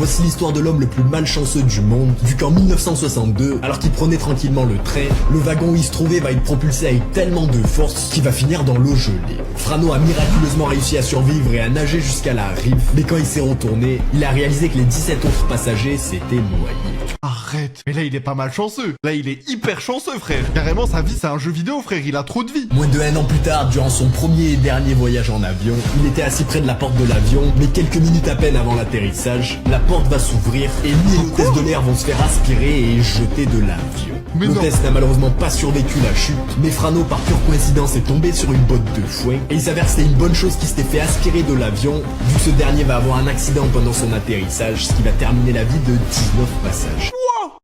Voici l'histoire de l'homme le plus malchanceux du monde, vu qu'en 1962, alors qu'il prenait tranquillement le train, le wagon où il se trouvait va être propulsé avec tellement de force qu'il va finir dans l'eau gelée. Frano a miraculeusement réussi à survivre et à nager jusqu'à la rive, mais quand il s'est retourné, il a réalisé que les 17 autres passagers s'étaient noyés. Arrête. Mais là, il est pas malchanceux. Là, il est hyper chanceux, frère. Carrément, sa vie, c'est un jeu vidéo, frère. Il a trop de vie. Moins de 1 an plus tard, durant son premier et dernier voyage en avion, il était assis près de la porte de l'avion, mais quelques minutes à peine avant l'atterrissage, la porte va s'ouvrir et lui et l'hôtesse de l'air vont se faire aspirer et jeter de l'avion. Mais non. L'hôtesse n'a malheureusement pas survécu la chute, mais Frano, par pure coïncidence, est tombé sur une botte de foin, et il s'avère que c'était une bonne chose qui s'était fait aspirer de l'avion, vu que ce dernier va avoir un accident pendant son atterrissage, ce qui va terminer la vie de 19 passages.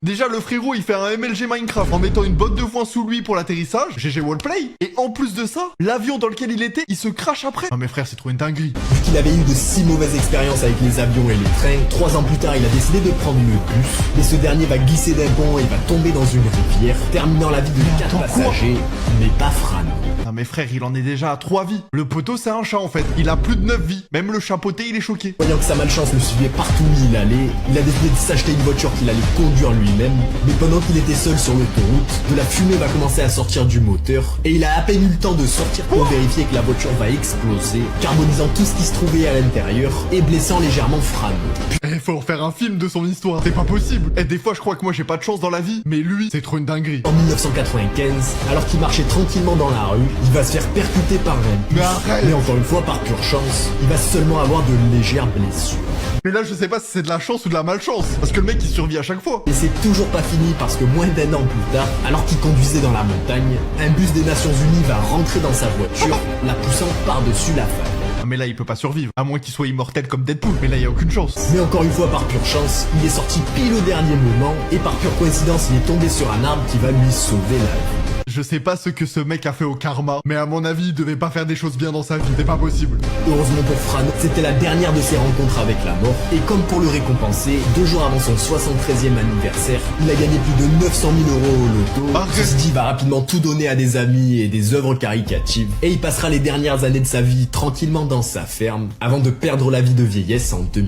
Déjà, le frérot, il fait un MLG Minecraft en mettant une botte de foin sous lui pour l'atterrissage. GG Wallplay. Et en plus de ça, l'avion dans lequel il était, il se crache après. Non mais frère, c'est trop une dinguerie. Vu qu'il avait eu de si mauvaises expériences avec les avions et les trains, 3 ans plus tard, il a décidé de prendre le bus. Mais ce dernier va glisser d'un pont et va tomber dans une rivière, terminant la vie de 4 passagers, mais pas Frano. Non mais frère, il en est déjà à 3 vies. Le poteau, c'est un chat en fait. Il a plus de 9 vies. Même le chapeauté, il est choqué. Voyant que sa malchance le suivait partout où il allait, il a décidé de s'acheter une voiture qu'il allait conduire lui-même. Mais pendant qu'il était seul sur l'autoroute, de la fumée va commencer à sortir du moteur, et il a à peine eu le temps de sortir pour vérifier que la voiture va exploser, carbonisant tout ce qui se trouvait à l'intérieur et blessant légèrement Frano. Eh, faut en faire un film de son histoire. C'est pas possible. Eh, des fois, je crois que moi, j'ai pas de chance dans la vie. Mais lui, c'est trop une dinguerie. En 1995, alors qu'il marchait tranquillement dans la rue, il va se faire percuter par un bus. Mais arrête. Mais encore une fois, par pure chance, il va seulement avoir de légères blessures. Mais là, je sais pas si c'est de la chance ou de la malchance. Parce que le mec, il survit à chaque fois. Et c'est toujours pas fini parce que moins d'1 an plus tard, alors qu'il conduisait dans la montagne, un bus des Nations Unies va rentrer dans sa voiture, la poussant par-dessus la faille. Ah, mais là, il peut pas survivre. À moins qu'il soit immortel comme Deadpool. Mais là, y a aucune chance. Mais encore une fois, par pure chance, il est sorti pile au dernier moment, et par pure coïncidence, il est tombé sur un arbre qui va lui sauver la vie. Je sais pas ce que ce mec a fait au karma, mais à mon avis, il devait pas faire des choses bien dans sa vie. C'est pas possible. Heureusement pour Frano, c'était la dernière de ses rencontres avec la mort, et comme pour le récompenser, 2 jours avant son 73e anniversaire, il a gagné plus de 900 000 euros au loto. Arrête. Ceci va rapidement tout donner à des amis et des œuvres caricatives, et il passera les dernières années de sa vie tranquillement dans sa ferme, avant de perdre la vie de vieillesse en 2000.